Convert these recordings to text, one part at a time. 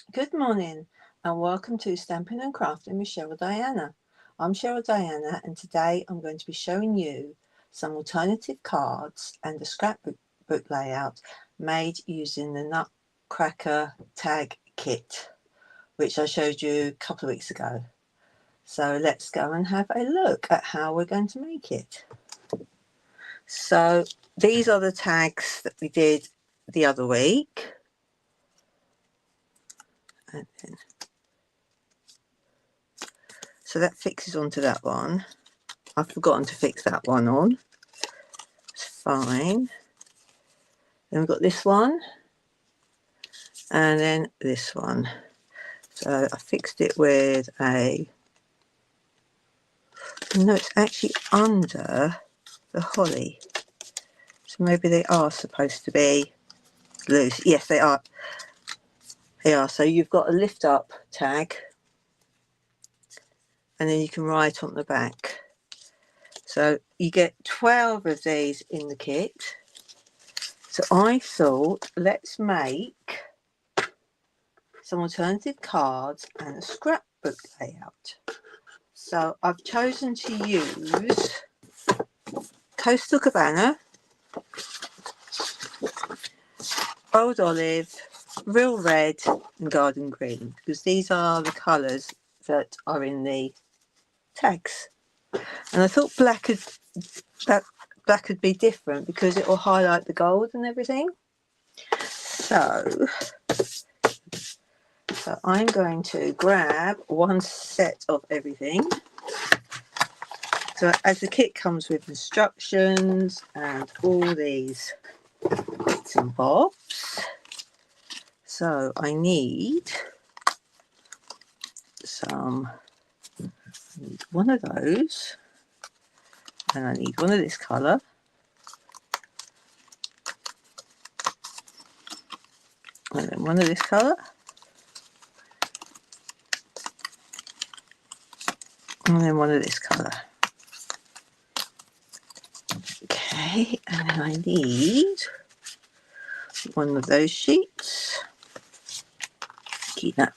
Good morning and welcome to Stampin' and Crafting with Cheryl Diana. I'm Cheryl Diana and today I'm going to be showing you some alternative cards and a scrapbook layout made using the Nutcracker Tag Kit, which I showed you a couple of weeks ago. So let's go and have a look at how we're going to make it. So these are the tags that we did the other week. And then so that fixes onto that one. I've forgotten to fix that one on. It's fine. Then we've got this one. And then this one. So I fixed it with a... No, it's actually under the holly. So maybe they are supposed to be loose. Yes, they are. They are. So you've got a lift up tag. And then you can write on the back. So you get 12 of these in the kit. So I thought, let's make some alternative cards and a scrapbook layout. So I've chosen to use Coastal Cabana, Old Olive, Real Red and Garden Green, because these are the colours that are in the tags. And I thought black would be different because it will highlight the gold and everything. So I'm going to grab one set of everything. So as the kit comes with instructions and all these bits and bobs, so I need one of those, and I need one of this colour, and then one of this colour, and then one of this colour. Okay, and then I need one of those sheets. Keep that.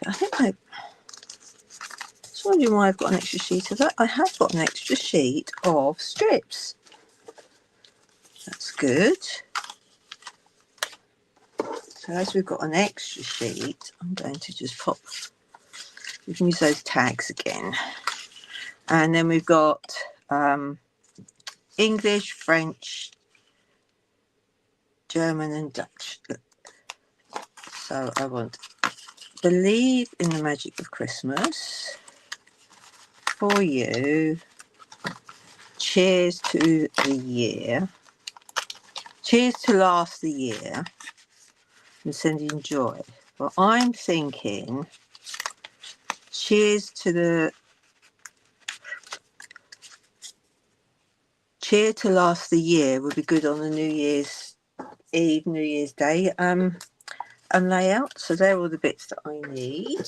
I think I was wondering why I've got an extra sheet of that. I have got an extra sheet of strips. That's good. So as we've got an extra sheet, I'm going to just pop, we can use those tags again. And then we've got English, French, German and Dutch. So I want Believe in the Magic of Christmas, For You, Cheers to the Year, Cheers to Last the Year, and Sending Joy. Well, I'm thinking Cheer to Last the Year would be good on the New Year's Eve, New Year's Day and layout. So they're all the bits that I need.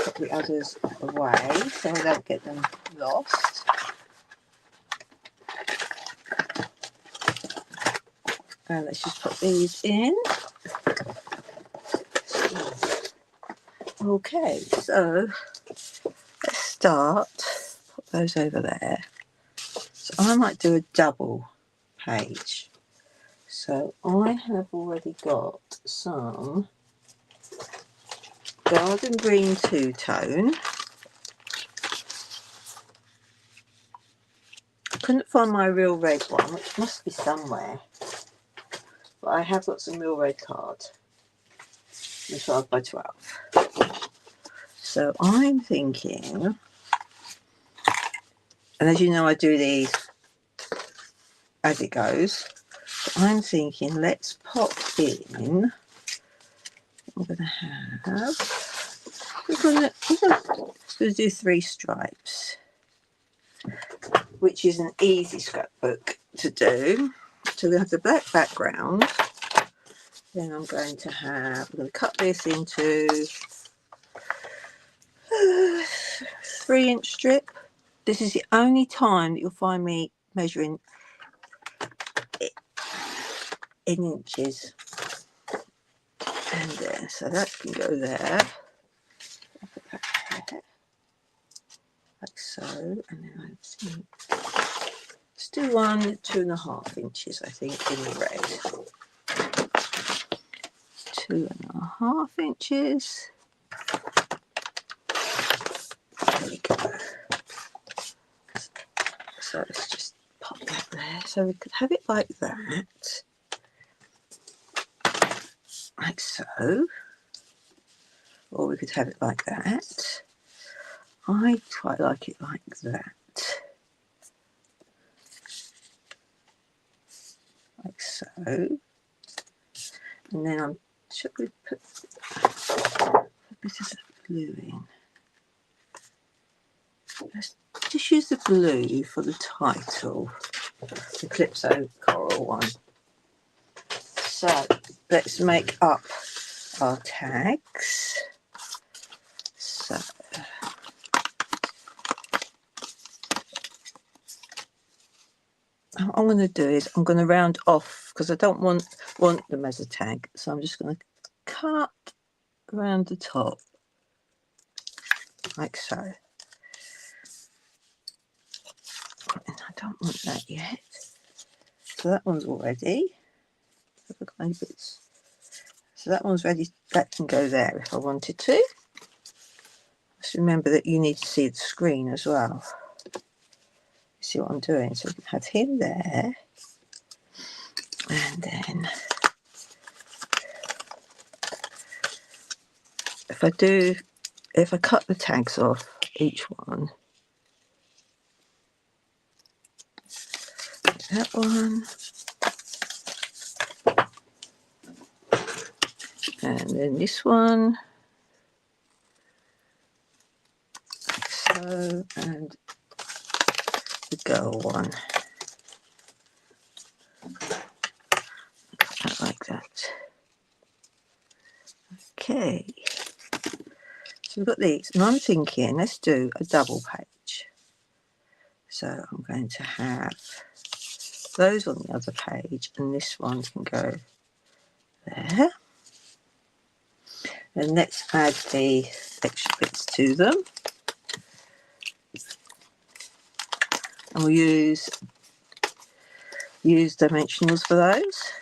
Put the others away so I don't get them lost. And let's just put these in. Okay, so let's start. Put those over there. So I might do a double page. So I have already got some Garden Green two-tone. I couldn't find my Real Red one, which must be somewhere. But I have got some Real Red card. The 12 by 12. So I'm thinking, and as you know I do these as it goes, so I'm thinking let's pop in, we're going to have, we're going to do 3 stripes, which is an easy scrapbook to do. So we have the black background, then I'm going to cut this into 3-inch strip. This is the only time that you'll find me measuring it in inches. And then, so that can go there. I'll put that there, like so. And then I think, let's do 2.5 inches, I think, in the red. 2.5 inches. There we go. So let's just pop that there. So we could have it like that. Like so. Or we could have it like that. I quite like it like that. Like so. And then should we put a bit of blue in? Let's just use the blue for the title, the Calypso Coral one. So let's make up our tags. So what I'm going to do is I'm going to round off because I don't want them as a tag. So I'm just going to cut around the top like so. And I don't want that yet. So that one's all ready. So that one's ready. That can go there if I wanted to. Just remember that you need to see the screen as well. You see what I'm doing? So we can have him there. And then if I cut the tags off each one, that one, and then this one, like so, and the girl one, like that. Okay, so we've got these, and I'm thinking let's do a double page. So I'm going to have those on the other page, and this one can go there. And let's add the extra bits to them. And we'll use dimensionals for those.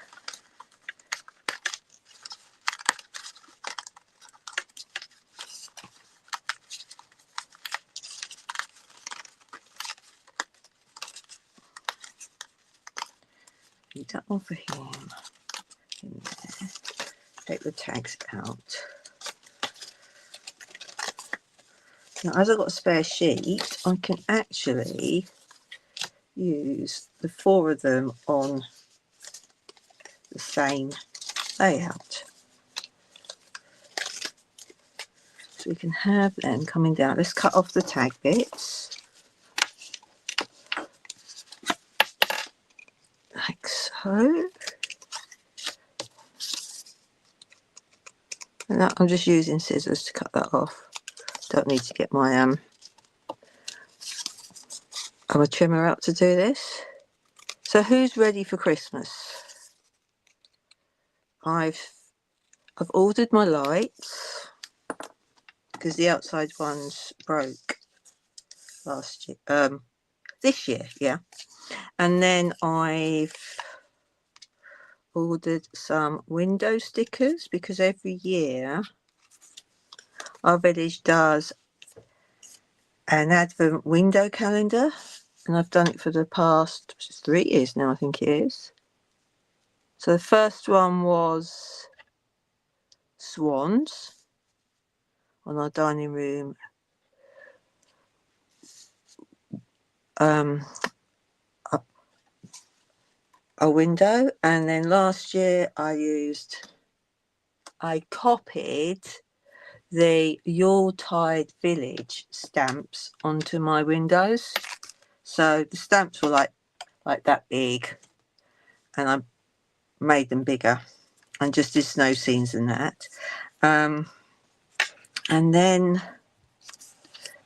Need that one for him in there. Take the tags out. Now, as I've got a spare sheet, I can actually use the 4 of them on the same layout. So we can have them coming down. Let's cut off the tag bits. Like so. And that, I'm just using scissors to cut that off. Don't need to get my trimmer out to do this. So who's ready for Christmas? I've ordered my lights because the outside ones broke last year. This year, yeah. And then I've ordered some window stickers because every year our village does an advent window calendar, and I've done it for the past 3 years now, I think it is. So the first one was swans on our dining room a window, and then last year I copied the Yuletide Village stamps onto my windows. So the stamps were like that big, and I made them bigger and just did snow scenes and that. And then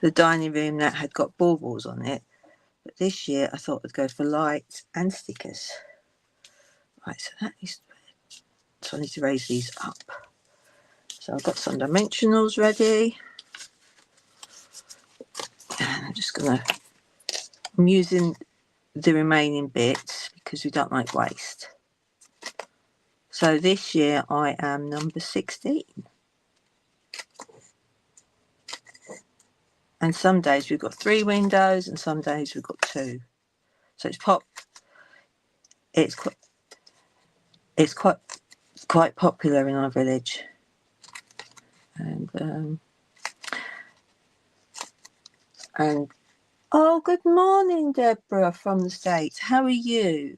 the dining room that had got baubles on it, But this year I thought I'd go for light and stickers. Right, so that is, so I need to raise these up. So I've got some dimensionals ready. And I'm using the remaining bits because we don't like waste. So this year I am number 16. And some days we've got 3 windows and some days we've got 2. So it's quite popular in our village. And oh, good morning, Deborah from the States. How are you?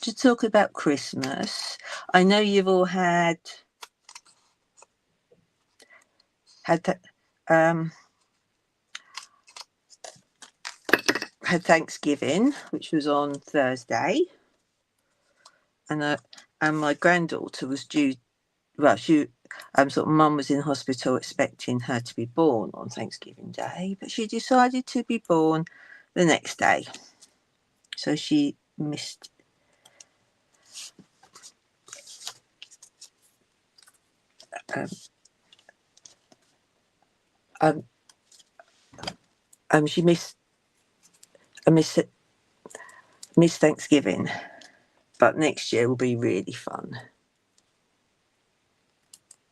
To talk about Christmas, I know you've all had Thanksgiving, which was on Thursday, and my granddaughter was due. Well, she sort of mum was in hospital expecting her to be born on Thanksgiving Day, but she decided to be born the next day, so she missed. She missed Thanksgiving, but next year will be really fun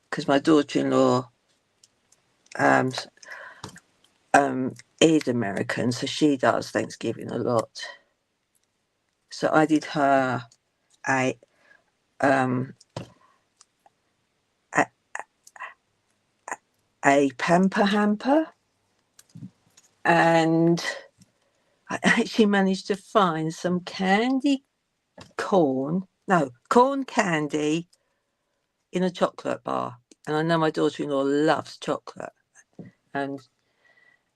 because my daughter-in-law is American, so she does Thanksgiving a lot. So I did her a pamper hamper, and I actually managed to find some corn candy in a chocolate bar. And I know my daughter-in-law loves chocolate. And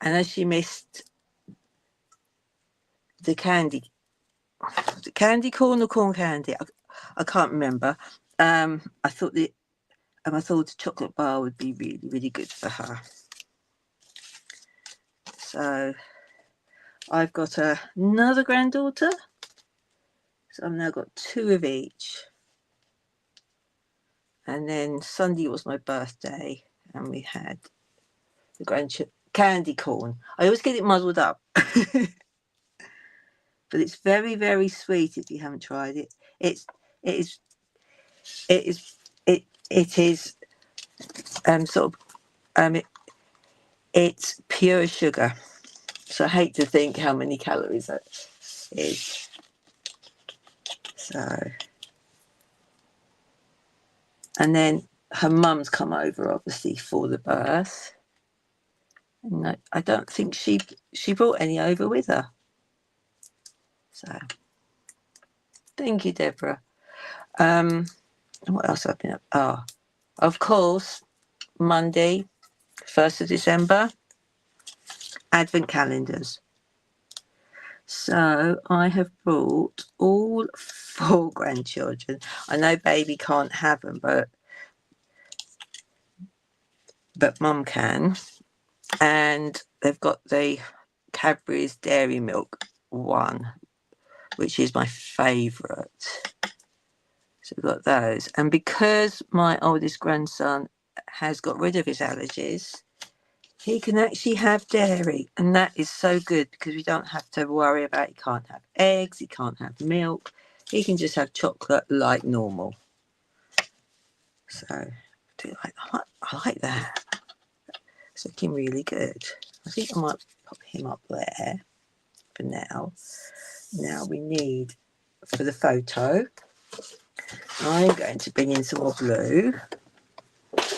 as she missed the candy corn or corn candy, I can't remember. I thought the chocolate bar would be really, really good for her. So I've got another granddaughter. So I've now got 2 of each. And then Sunday was my birthday, and we had the candy corn. I always get it muddled up. But it's very, very sweet if you haven't tried it. It is it's pure sugar. So I hate to think how many calories that is. So, and then her mum's come over obviously for the birth. And I don't think she brought any over with her. So thank you, Deborah. What else have I been up? Oh, of course, Monday, 1st of December, Advent calendars. So I have brought all 4 grandchildren. I know baby can't have them, but mum can. And they've got the Cadbury's Dairy Milk one, which is my favourite. So we've got those. And because my oldest grandson has got rid of his allergies, he can actually have dairy. And that is so good because we don't have to worry about he can't have eggs, he can't have milk. He can just have chocolate like normal. So I like that. It's looking really good. I think I might pop him up there for now. Now we need, for the photo, I'm going to bring in some more blue.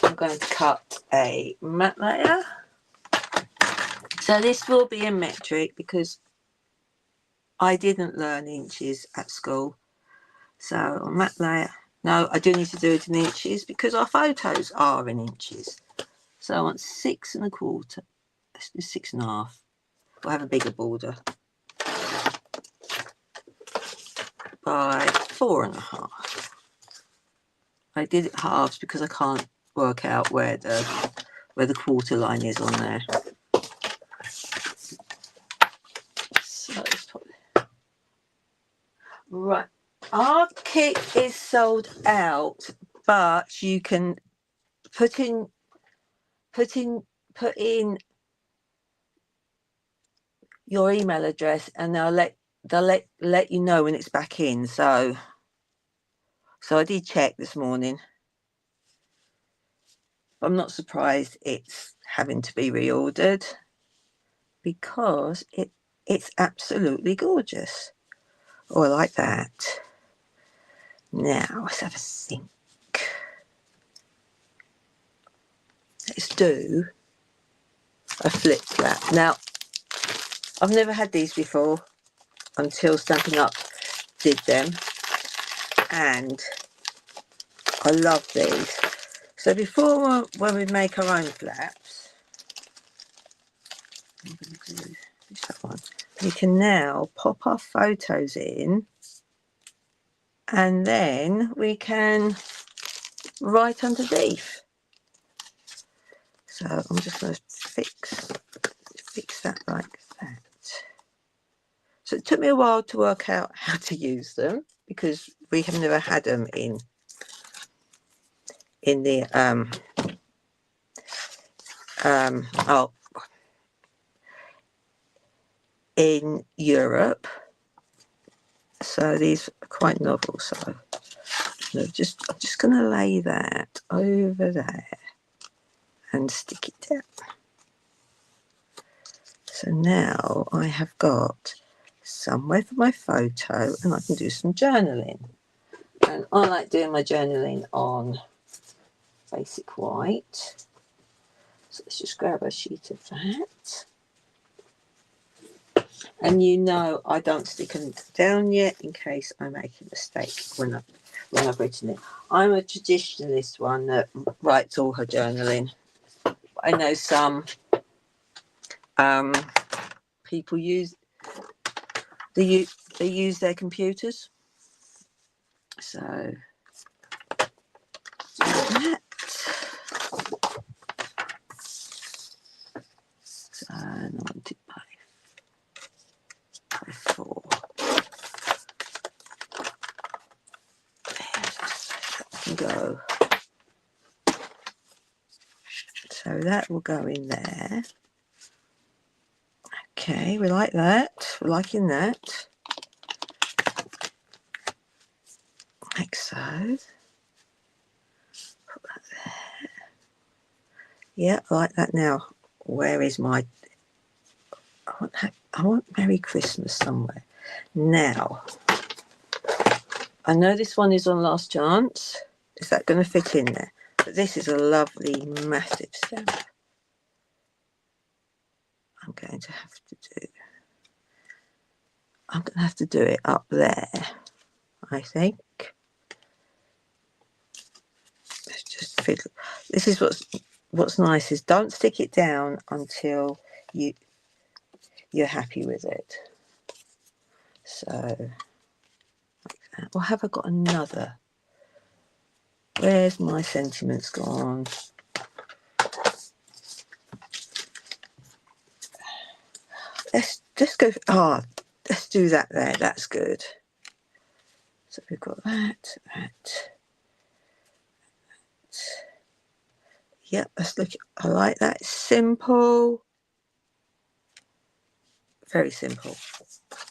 I'm going to cut a matte layer. So this will be in metric because I didn't learn inches at school. So on matte layer, no, I do need to do it in inches because our photos are in inches. So I want 6 1/4. Let's do 6 1/2. We'll have a bigger border. By 4 1/2. I did it halves because I can't work out where the quarter line is on there. Right, our kit is sold out, but you can put in your email address, and they'll let you know when it's back in. So I did check this morning. I'm not surprised it's having to be reordered because it's absolutely gorgeous. Oh, I like that. Now let's have a think. Let's do a flip flap. Now, I've never had these before until Stampin' Up did them, and I love these. So before, when we make our own flaps, I'm going to do this one. We can now pop our photos in, and then we can write underneath. So I'm just going to fix that like that. So it took me a while to work out how to use them because we have never had them in the in Europe. So these are quite novel. So I'm just going to lay that over there and stick it down. So now I have got somewhere for my photo, and I can do some journaling. And I like doing my journaling on basic white. So let's just grab a sheet of that. And I don't stick them down yet in case I make a mistake when I've written it. I'm a traditionalist one that writes all her journaling. I know some people they use their computers. So that. So 90 by 4. Go. So that will go in there. Okay, we like that. We're liking that. Like so. Put that there. Yeah, I like that now. Where is my... I want Merry Christmas somewhere. Now, I know this one is on last chance. Is that going to fit in there? But this is a lovely, massive stamp. I'm going to have to do it up there, I think. Let's just fiddle. This is what's nice is don't stick it down until you're happy with it. So like that. Or have I got another? Where's my sentiments gone? Let's just go. Let's do that there. That's good. So we've got that. Yep, let's look. I like that. Simple. Very simple.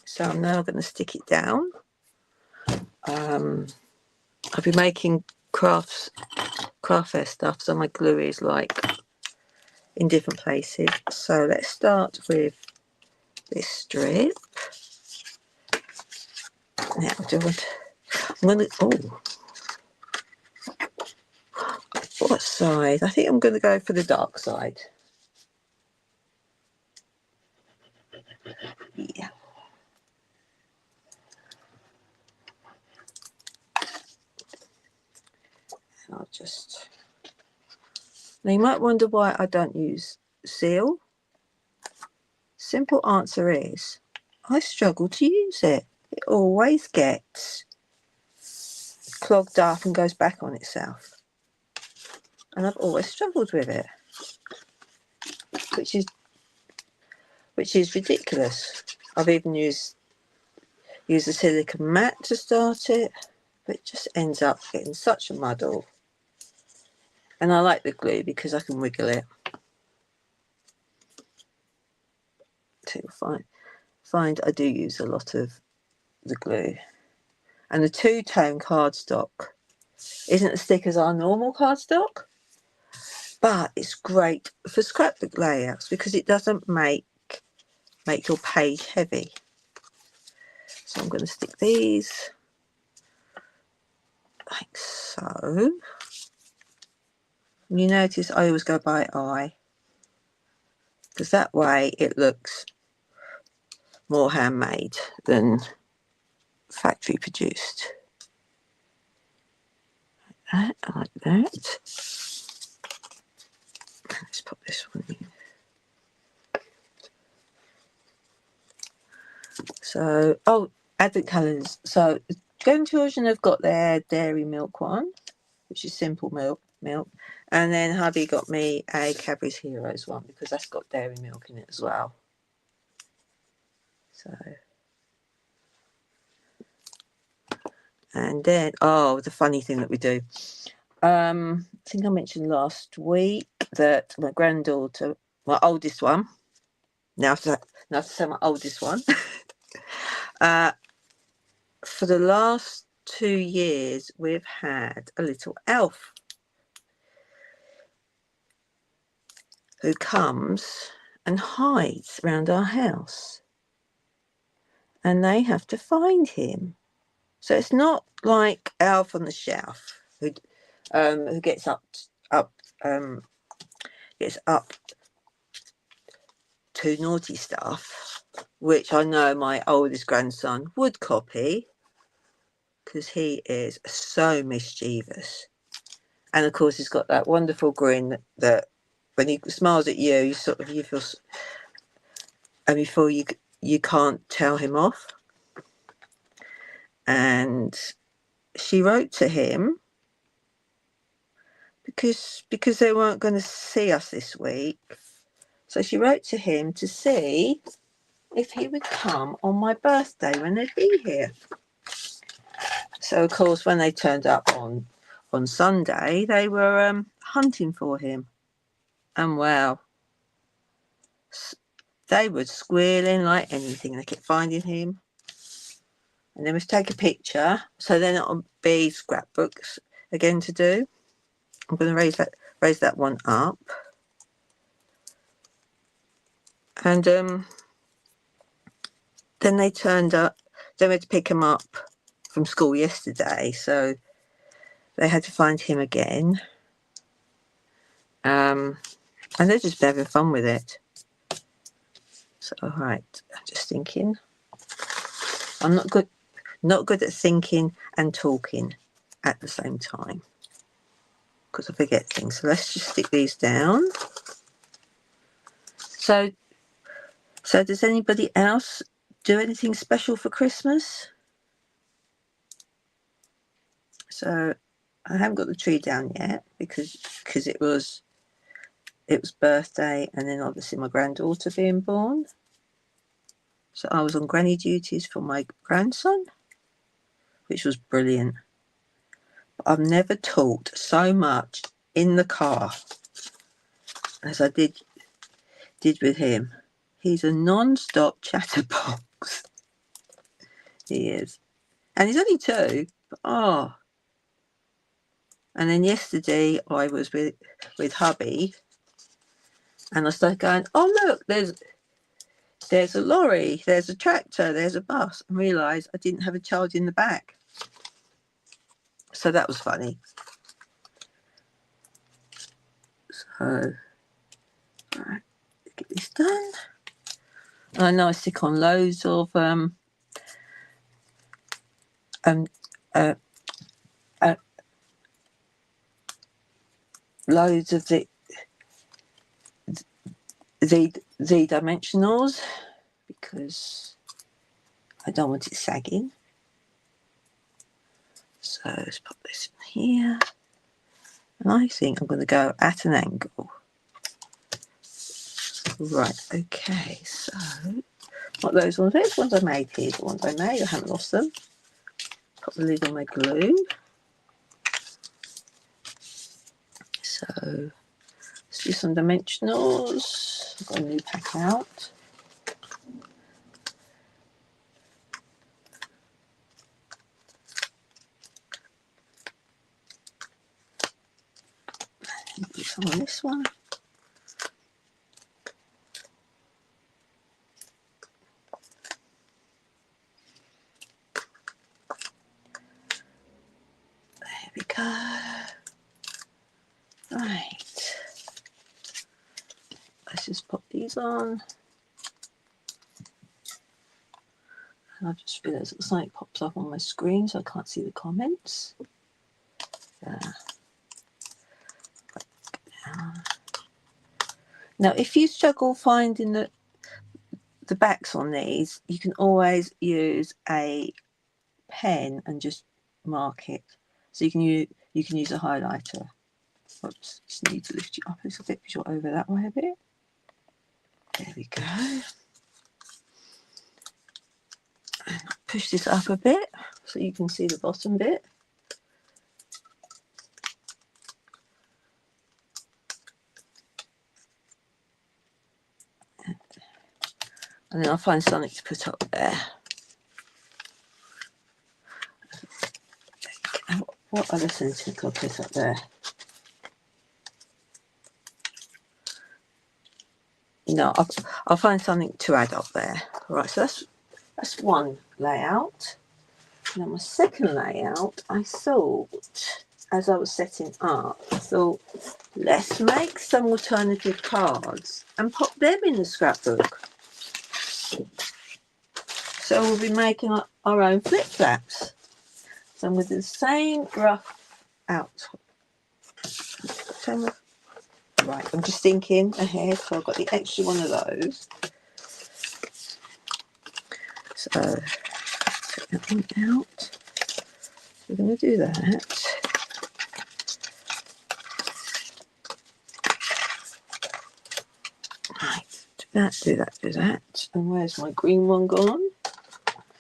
So I'm now going to stick it down. I've been making craft fair stuff, so my glue is like in different places. So let's start with this strip. Now, what side? I think I'm going to go for the dark side. Yeah. I'll just... Now you might wonder why I don't use seal. Simple answer is I struggle to use it. It always gets clogged up and goes back on itself. And I've always struggled with it. Which is ridiculous. I've even used use a silicone mat to start it, but it just ends up getting such a muddle. And I like the glue because I can wiggle it. So you'll find I do use a lot of the glue. And the two-tone cardstock isn't as thick as our normal cardstock, but it's great for scrapbook layouts because it doesn't make your page heavy. So I'm going to stick these like so. And you notice I always go by eye, because that way it looks more handmade than factory produced. Like that, like that. Let's pop this one in. So, oh, advent calendars. So, Golden Children have got their dairy milk one, which is simple milk. And then hubby got me a Cadbury's Heroes one because that's got dairy milk in it as well. So, and then, oh, the funny thing that we do. I think I mentioned last week that my granddaughter, my oldest one, now to say my oldest one, for the last 2 years we've had a little elf who comes and hides around our house, and they have to find him. So it's not like Elf on the Shelf who gets up to naughty stuff, which I know my oldest grandson would copy because he is so mischievous. And of course he's got that wonderful grin that when he smiles at you, you feel, and before you can't tell him off. And she wrote to him because they weren't going to see us this week. So she wrote to him to see if he would come on my birthday when they'd be here. So of course when they turned up on Sunday, they were hunting for him. And well, they were squealing like anything. They kept finding him. And then we take a picture. So then it'll be scrapbooks again to do. I'm going to raise that one up. And then they turned up. They went to pick him up from school yesterday. So they had to find him again. And they're just having fun with it. So, all right. I'm just thinking. I'm not good at thinking and talking at the same time, because I forget things. So let's just stick these down. So does anybody else do anything special for Christmas? So I haven't got the tree down yet because it was birthday and then obviously my granddaughter being born. So I was on granny duties for my grandson, which was brilliant. But I've never talked so much in the car as I did with him. He's a non-stop chatterbox. He is. And he's only 2. But, oh. And then yesterday I was with hubby and I started going, oh look, there's a lorry, there's a tractor, there's a bus, and realised I didn't have a child in the back. So that was funny. So, all right, get this done. And I know I stick on loads of loads of the dimensionals because I don't want it sagging. So let's put this in here. And I think I'm going to go at an angle. Right, okay, so Not those ones. Those ones I made here. The ones I made. I haven't lost them. Put the lid on my glue. So let's do some dimensionals. I've got a new pack out. Do some on this one. There we go. Right. Let's just pop these on. And I've just realised it looks like it pops up on my screen, so I can't see the comments. Now, if you struggle finding the backs on these, you can always use a pen and just mark it. So you can use a highlighter. Oops, just need to lift you up a little bit because you're over that way a bit. There we go. And push this up a bit so you can see the bottom bit. And then I'll find something to put up there. What other sentence I'll put up there? No, I'll find something to add up there. All right, so that's one layout. Now my second layout, I thought, as I was setting up, I thought, let's make some alternative cards and pop them in the scrapbook. So we'll be making our own flip-flaps. So I'm going to do the same rough out. Right, I'm just thinking ahead, so I've got the extra one of those. So take that one out. So we're going to do that. Right, do that. And where's my green one gone?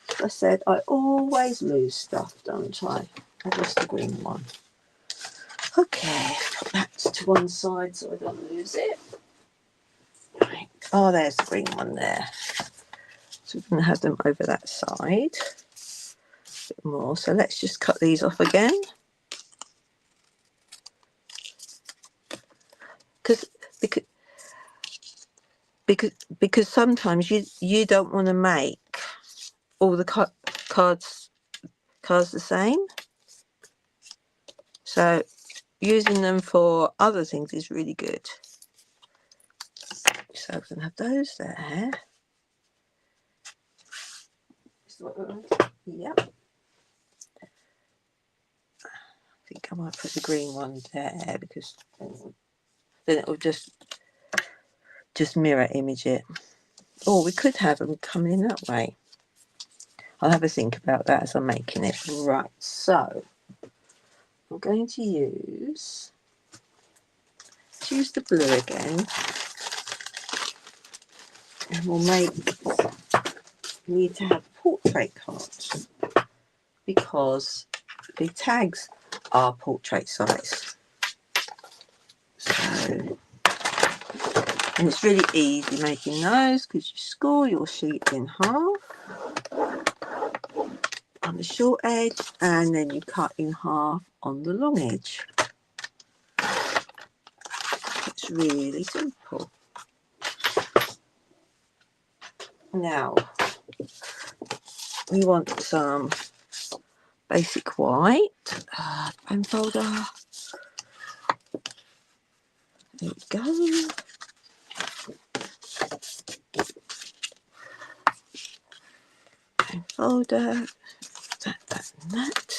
As I said, I always lose stuff, don't I? I lost the green one. Okay, put that to one side so I don't lose it. Right. Oh, there's the green one there. So we're going to have them over that side. A bit more. So let's just cut these off again. Because sometimes you don't want to make all the cards the same. So using them for other things is really good. So we're going to have those there. Yep. I think I might put the green one there because then it will just mirror image it. Or we could have them coming in that way. I'll have a think about that as I'm making it. Right, so I'm going to use the blue again. And we'll need to have portrait cards because the tags are portrait size. So, and it's really easy making those because you score your sheet in half on the short edge and then you cut in half on the long edge. It's really simple. Now we want some basic white band folder. There we go. Band folder. That and that.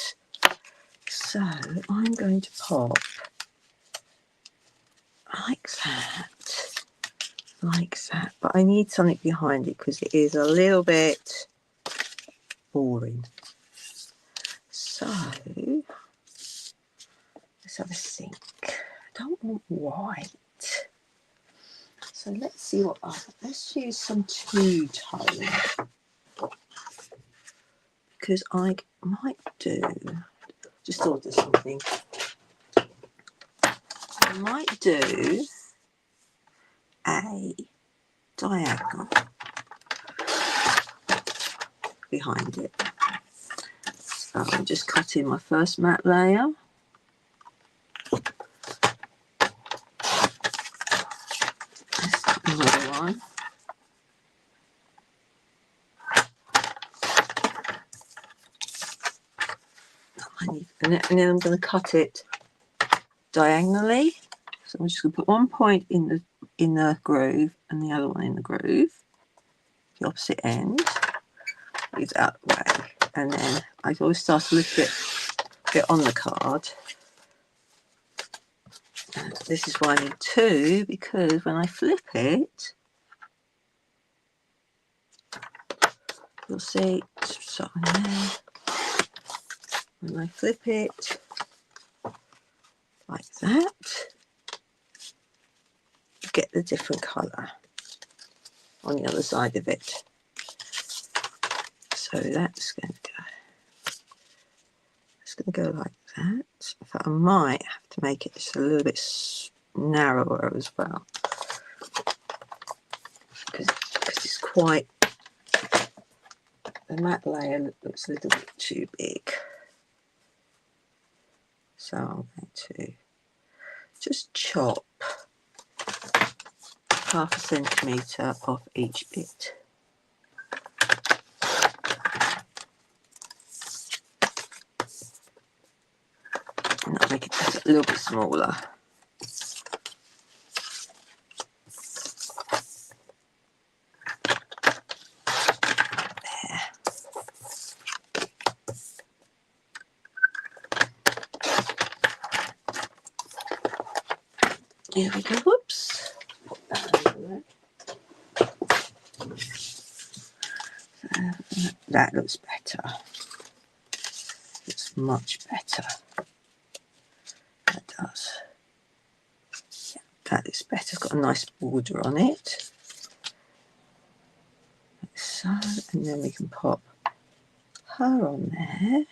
So I'm going to pop like that, but I need something behind it because it is a little bit boring. So let's have a think. I don't want white, so So let's see what let's use some two-tone, because I might do, just thought of something, I might do a diagonal behind it. So I'm just cutting my first matte layer. Let's cut another one. And then I'm going to cut it diagonally. So I'm just going to put one point in the groove and the other one in the groove, the opposite end. It's out of the way, and then I always start a little bit on the card. And this is why I need two, because when I flip it, you'll see. So there. When I flip it like that, you get the different colour on the other side of it. So that's going to go. It's going to go like that. In fact, I might have to make it just a little bit narrower as well, because it's quite, the matte layer looks a little bit too big. So I'm going to just chop 1/2 centimetre off each bit. And I'll make it just a little bit smaller. There. Here we go. Whoops. Put that over there. That looks better. Looks much better. That does. Yeah, that is better. It's got a nice border on it. Like so, and then we can pop her on there.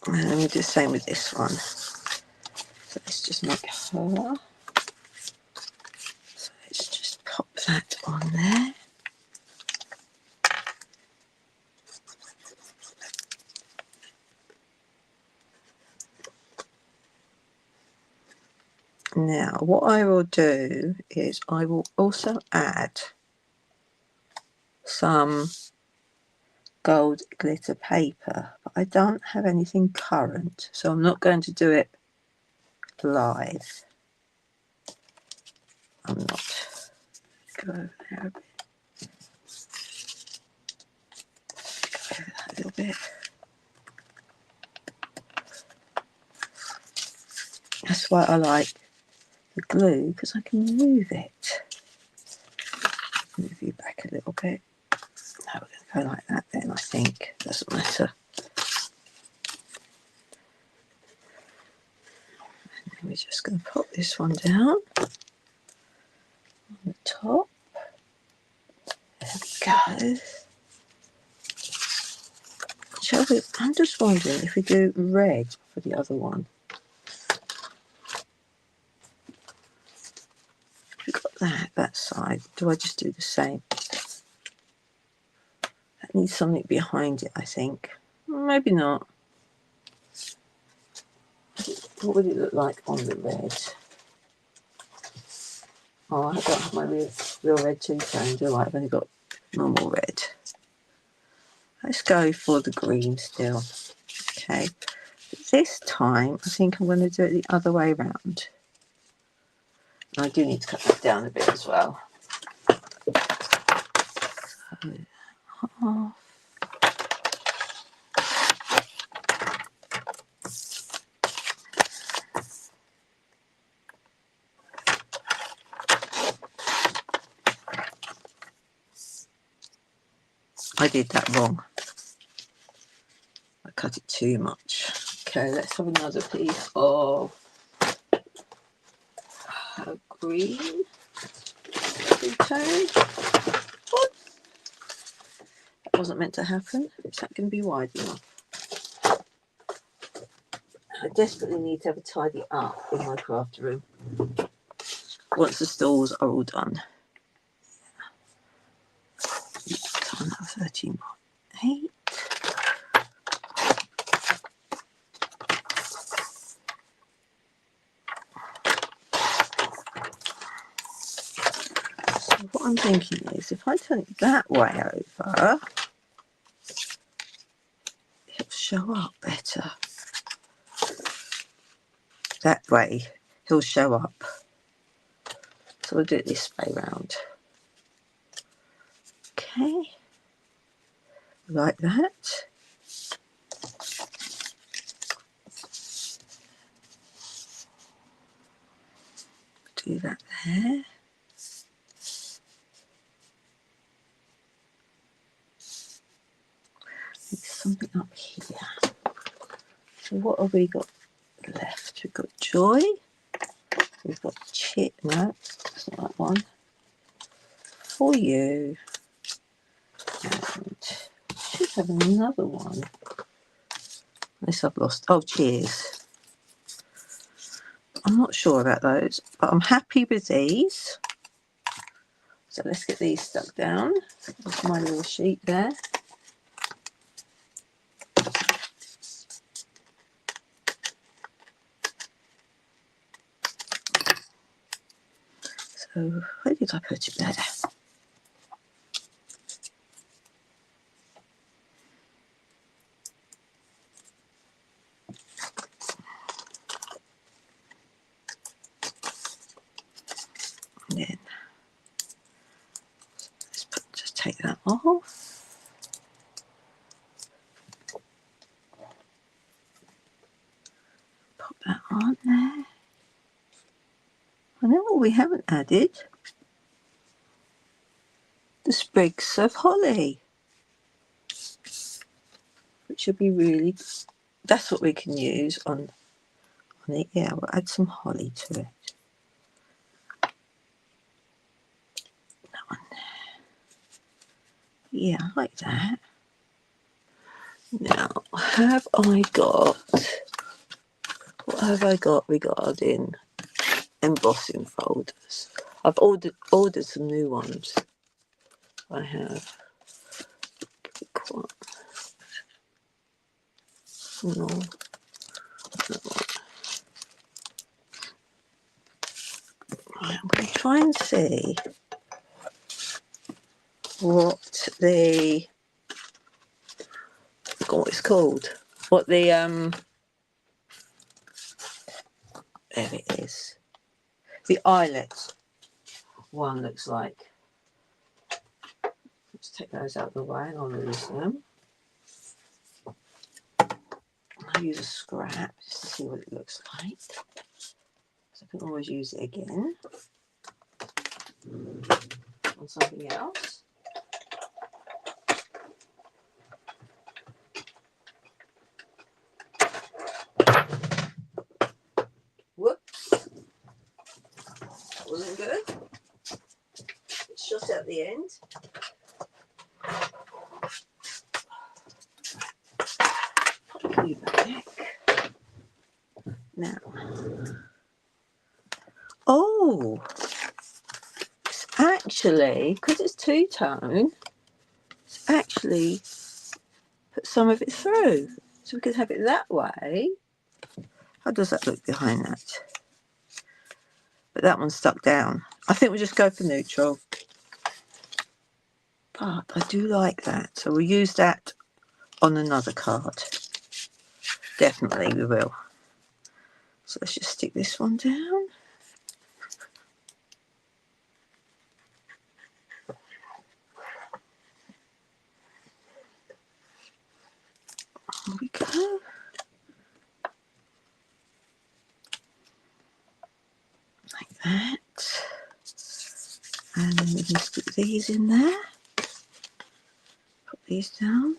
And then we do the same with this one. So let's just make her. So let's just pop that on there. Now, what I will do is I will also add some gold glitter paper, but I don't have anything current, so I'm not going to do it live. I'm not. Go over there a bit. Go over that a little bit. That's why I like the glue, because I can move it. Move you back a little bit. No, we're going to go like that then, I think. Doesn't matter. And then we're just going to pop this one down on the top. There we go. Shall we? I'm just wondering if we do red for the other one. We've got that side. Do I just do the same? That needs something behind it, I think. Maybe not. What would it look like on the red? Oh, I don't have my real red two-tone, do I? I've only got normal red. Let's go for the green still. Okay. This time, I think I'm going to do it the other way around. I do need to cut that down a bit as well. So, half. I did that wrong. I cut it too much. Okay, let's have another piece of green two-tone. What? That wasn't meant to happen. Is that going to be wide enough? I desperately need to have a tidy up in my craft room once the stalls are all done. 13.8. So what I'm thinking is, if I turn it that way over, it'll show up better. That way, he'll show up. So we'll do it this way round. Okay, like that. Do that there. There's something up here. So what have we got left? We've got Joy. We've got Chip. No, that's not that one. For you. And should have another one. Unless I've lost. Oh, Cheers. I'm not sure about those, but I'm happy with these. So let's get these stuck down. There's my little sheet there. So where did I put it there? And then just take that off. Pop that on there. I know what we haven't added. The sprigs of holly. Which should be really, that's what we can use on it. Yeah, we'll add some holly to it. That one there. Yeah, I like that. Now, have I got, what have I got regarding embossing folders? I've ordered some new ones. I have. Pick one. No, that one. Right, I'm going to try and see what the, I forgot what it's called. What the there it is. The eyelet one looks like. Let's take those out of the way and I'll lose them. I'll use a scrap just to see what it looks like. So I can always use it again on something else. Whoops. That wasn't good. It shot out the end. Put you back. Now. Oh, it's actually, because it's two-tone, it's actually put some of it through. So we can have it that way. How does that look behind that? But that one's stuck down. I think we'll just go for neutral. But I do like that. So we'll use that on another card. Definitely we will. So let's just stick this one down. There we go. Like that. And then we can stick these in there. Put these down.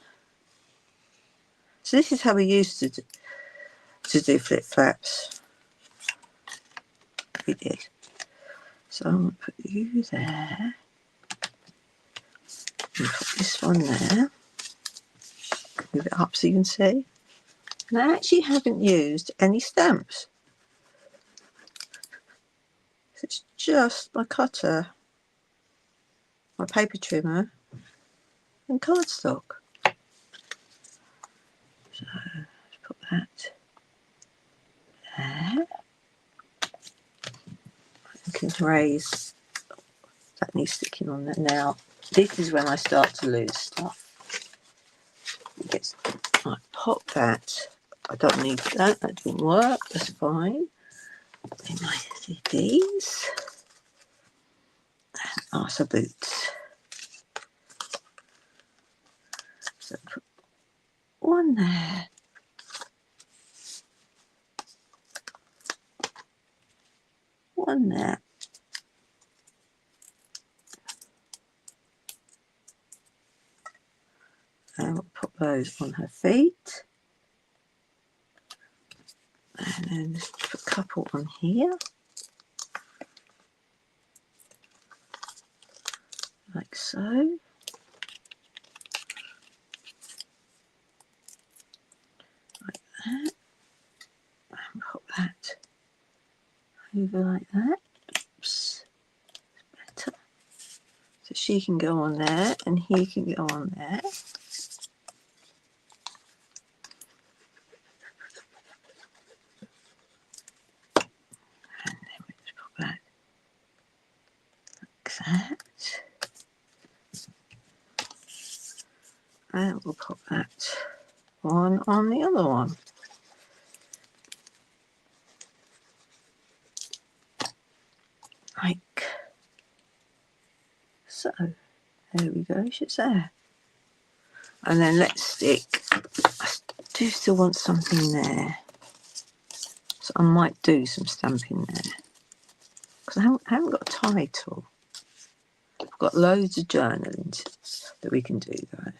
So this is how we used to do flip flaps. We did. So I'm going to put you there. And put this one there. Move it up so you can see. And I actually haven't used any stamps. It's just my cutter, my paper trimmer, and cardstock. So let's put that there. I can raise that needs sticking on there now. This is when I start to lose stuff. It gets, I pop that. I don't need that. That didn't work. That's fine. In my CDs. Arthur boots. So put one there. One there. And we'll put those on her feet. And then just put a couple on here. Like so. Like that. And put that over like that. Oops. Better. So she can go on there and he can go on there. And then we just put that like that. And we'll put that one on the other one. Like so. There we go, she's there. And then let's stick, I do still want something there. So I might do some stamping there. Because I haven't got a title. I've got loads of journaling that we can do though.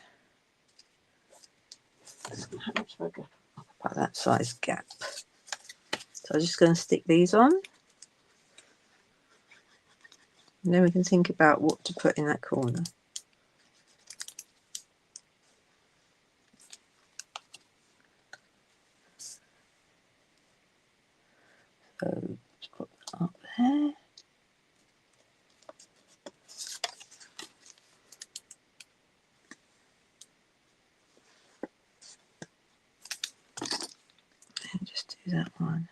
About that size gap. So I'm just going to stick these on. And then we can think about what to put in that corner. So let's put that up there. And just do that one.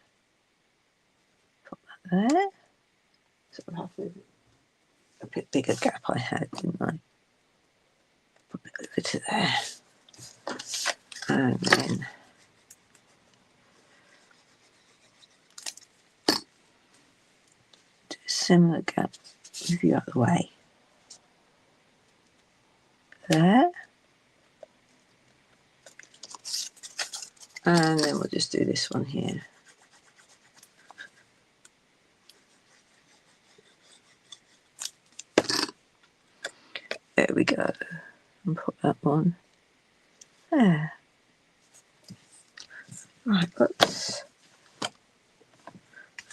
Put that there. So we'll have a bit bigger gap I had, didn't I? Put it over to there. And then do a similar gap with the other way. There. And then we'll just do this one here. There we go. And put that one there. Right, let's.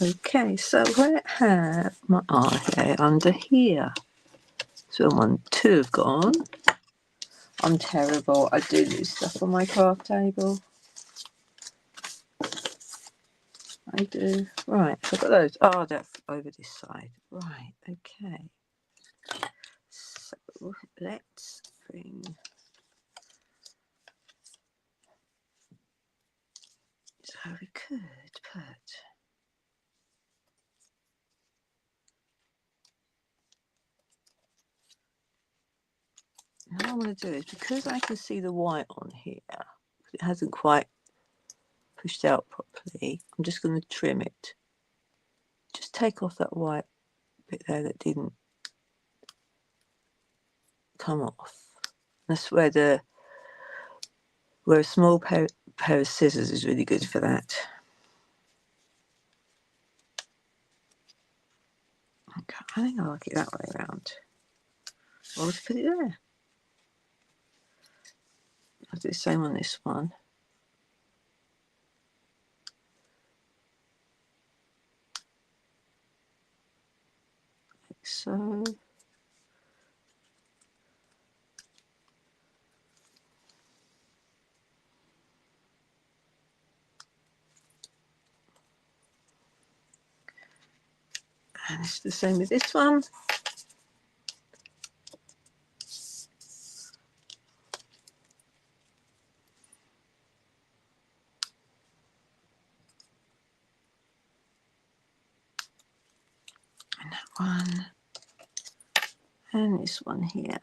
Okay, so where have my okay under here? So 1, 2 have gone. I'm terrible. I do lose stuff on my craft table. I do. Right, so I've got those. Oh, they're over this side. Right, okay. So let's bring. So we could put. What I want to do is, because I can see the white on here, it hasn't quite pushed out properly, I'm just going to trim it. Just take off that white bit there that didn't come off. That's where a small pair of scissors is really good for that. Okay, I think I like it that way around. I'll just put it there. I'll do the same on this one. so. And it's the same with this one. And that one. And this one here.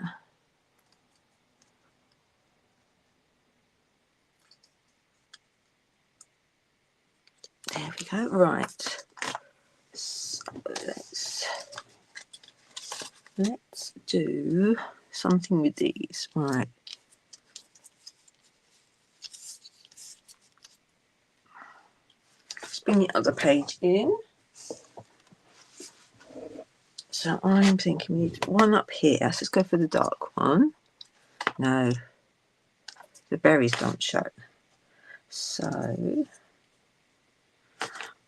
There we go. Right. So let's do something with these. Right. Let's bring the other page in. So I'm thinking we need one up here. So let's go for the dark one. No, the berries don't show. So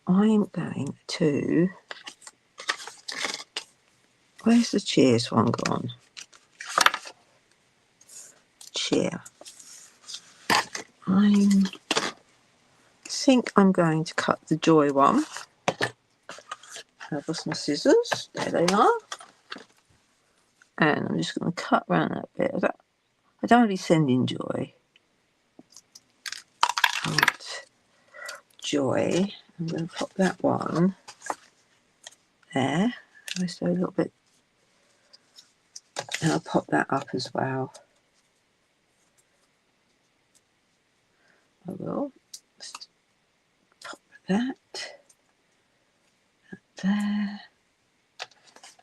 I'm going to. Where's the cheers one gone? Cheer. I think I'm going to cut the joy one. I've got some scissors. There they are. And I'm just going to cut around that bit. I don't really send in joy. I want joy. I'm going to pop that one there. Just do a little bit. And I'll pop that up as well. I will. Just pop that there.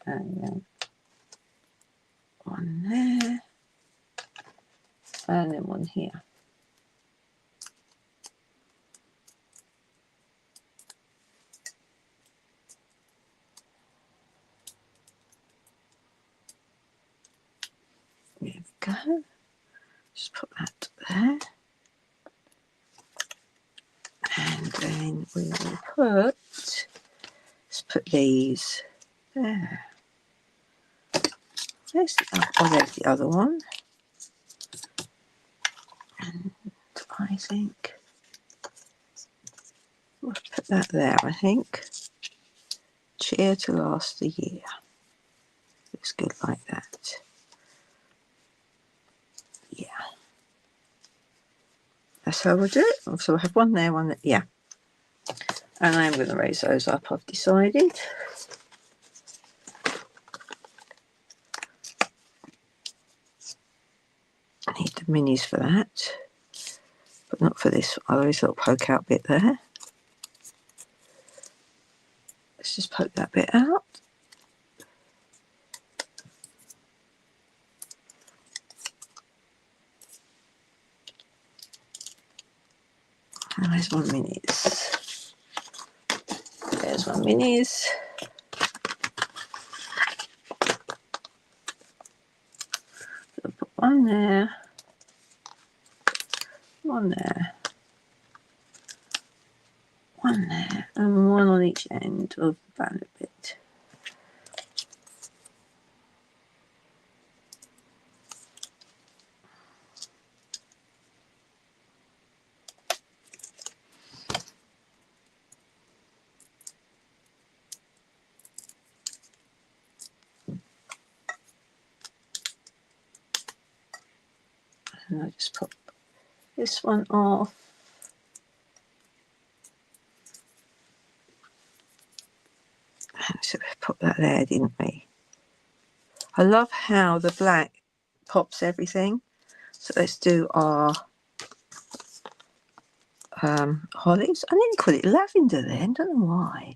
And then one there. And then one here. There we go. Just put that there. And then we will let's put these there. There's the other one. And I think we'll put that there, I think. Cheer to last the year. Looks good like that. Yeah. That's how we'll do it. So we'll have one there, one there. Yeah. And I'm going to raise those up, I've decided. I need the minis for that. But not for this. I'll always little poke out bit there. Let's just poke that bit out. And there's one minis. There's one minis. So put one there. One there. One there. And one on each end of the banner bit. And I just pop this one off. So we put that there, didn't we? I love how the black pops everything. So let's do our hollies. I nearly call it lavender then, don't know why.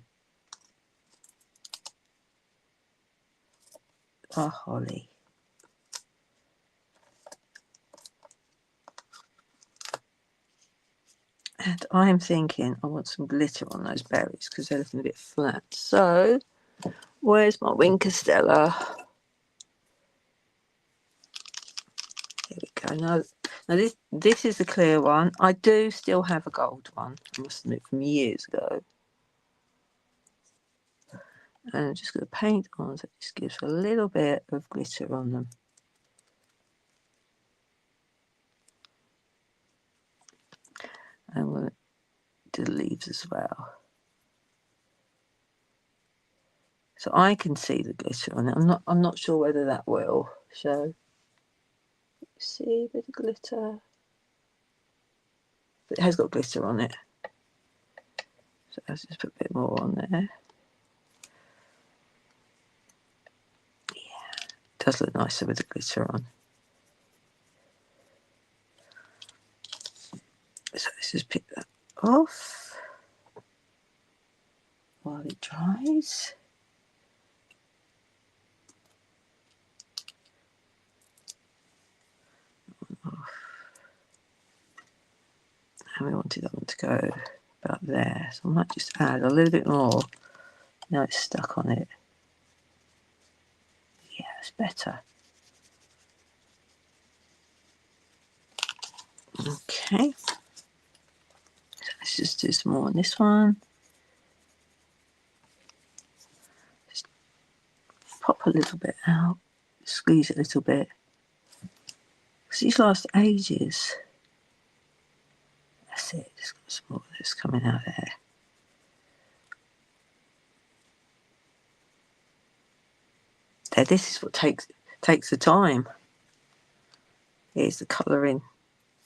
Our holly. And I'm thinking I want some glitter on those berries because they're looking a bit flat. So where's my Winkestella? There we go. Now this is the clear one. I do still have a gold one. I must admit from years ago. And I'm just going to paint on so it just gives a little bit of glitter on them. And we'll do the leaves as well. So I can see the glitter on it. I'm not sure whether that will show. See a bit of glitter. But it has got glitter on it. So let's just put a bit more on there. Yeah, it does look nicer with the glitter on. So let's just pick that off while it dries. And we wanted that one to go about there. So I might just add a little bit more. Now it's stuck on it. Yeah, it's better. Okay. So let's just do some more on this one. Just pop a little bit out. Squeeze it a little bit. Because these last ages. That's it. Just got some more of this coming out there. There, this is what takes the time. Here's the colouring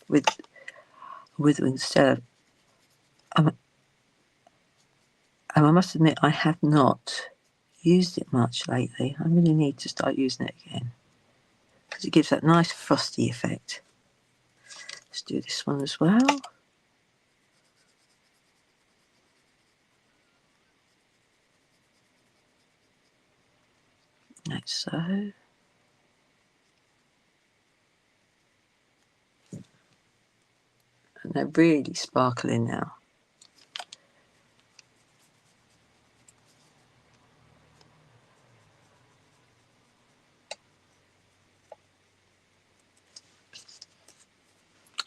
with withering Stella. And I must admit, I have not used it much lately. I really need to start using it again because it gives that nice frosty effect. Let's do this one as well. Like so. And they're really sparkling now.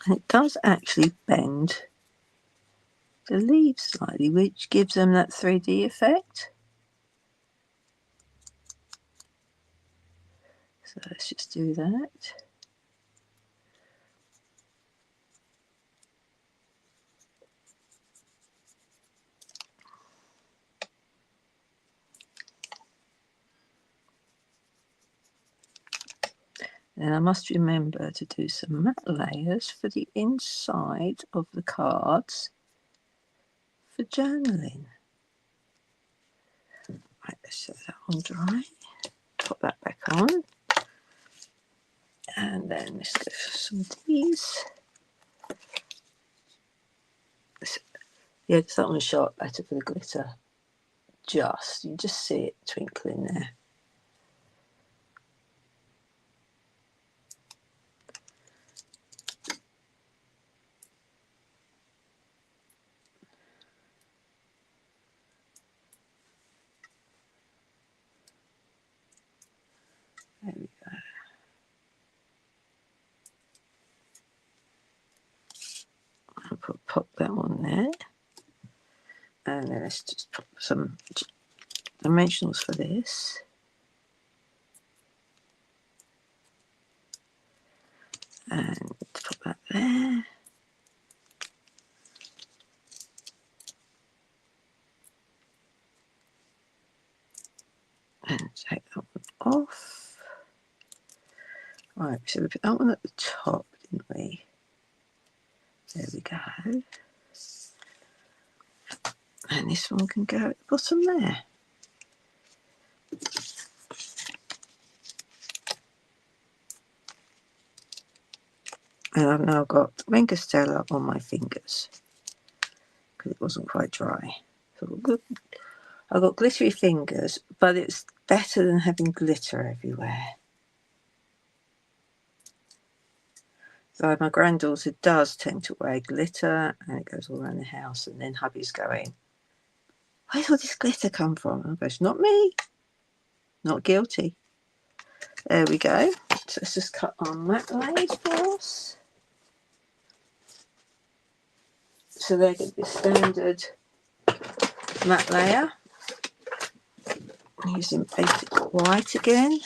And it does actually bend the leaves slightly, which gives them that 3D effect. So let's just do that. And I must remember to do some matte layers for the inside of the cards for journaling. Right, let's let that one dry. Pop that back on. And then let's go for some of these. Yeah, because that one shot better for the glitter. You just see it twinkling there. There we go. I'll pop that one there. And then let's just put some dimensionals for this. And put that there. And take that one off. Right, so we put that one at the top, didn't we? There we go. And this one can go at the bottom there. And I've now got Ringa Stella on my fingers because it wasn't quite dry. So I've got glittery fingers, but it's better than having glitter everywhere. So my granddaughter does tend to wear glitter and it goes all around the house, and then hubby's going, where's all this glitter come from? And I goes, not me, not guilty. There we go. So let's just cut our matte layers for us. So they're going to be standard matte layer. using basic white again.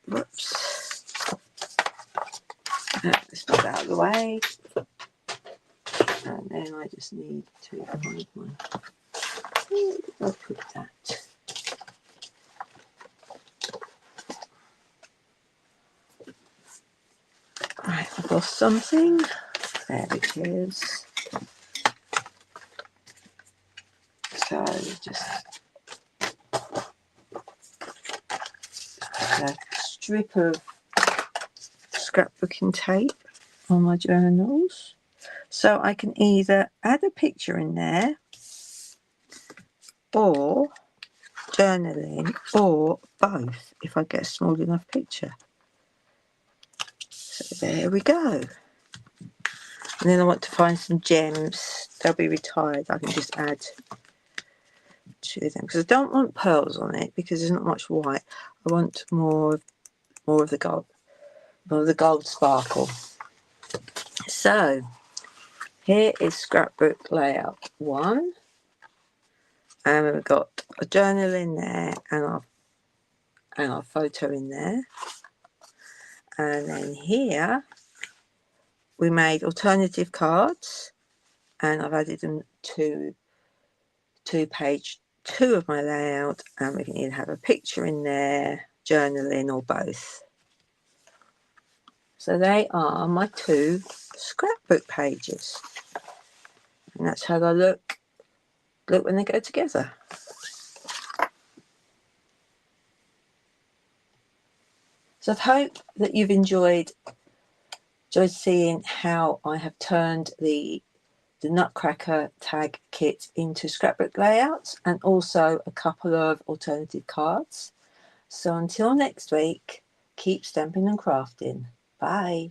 Whoops. Let's put that out of the way. And then I just need to find my... Where did I put that? Right, I've lost something. There it is. So just a strip of scrapbooking tape on my journals. So I can either add a picture in there, or journaling, or both if I get a small enough picture. So there we go. And then I want to find some gems. They'll be retired. I can just add to them because I don't want pearls on it because there's not much white. I want more of the gold, more of the gold sparkle. So here is scrapbook layout 1, and we've got a journal in there and our photo in there. And then here we made alternative cards, and I've added them to page 2 of my layout, and we can either have a picture in there, journaling, or both. So they are my 2 scrapbook pages, and that's how they look when they go together. So I hope that you've enjoyed seeing how I have turned the Nutcracker Tag Kit into scrapbook layouts, and also a couple of alternative cards. So until next week, keep stamping and crafting. Bye.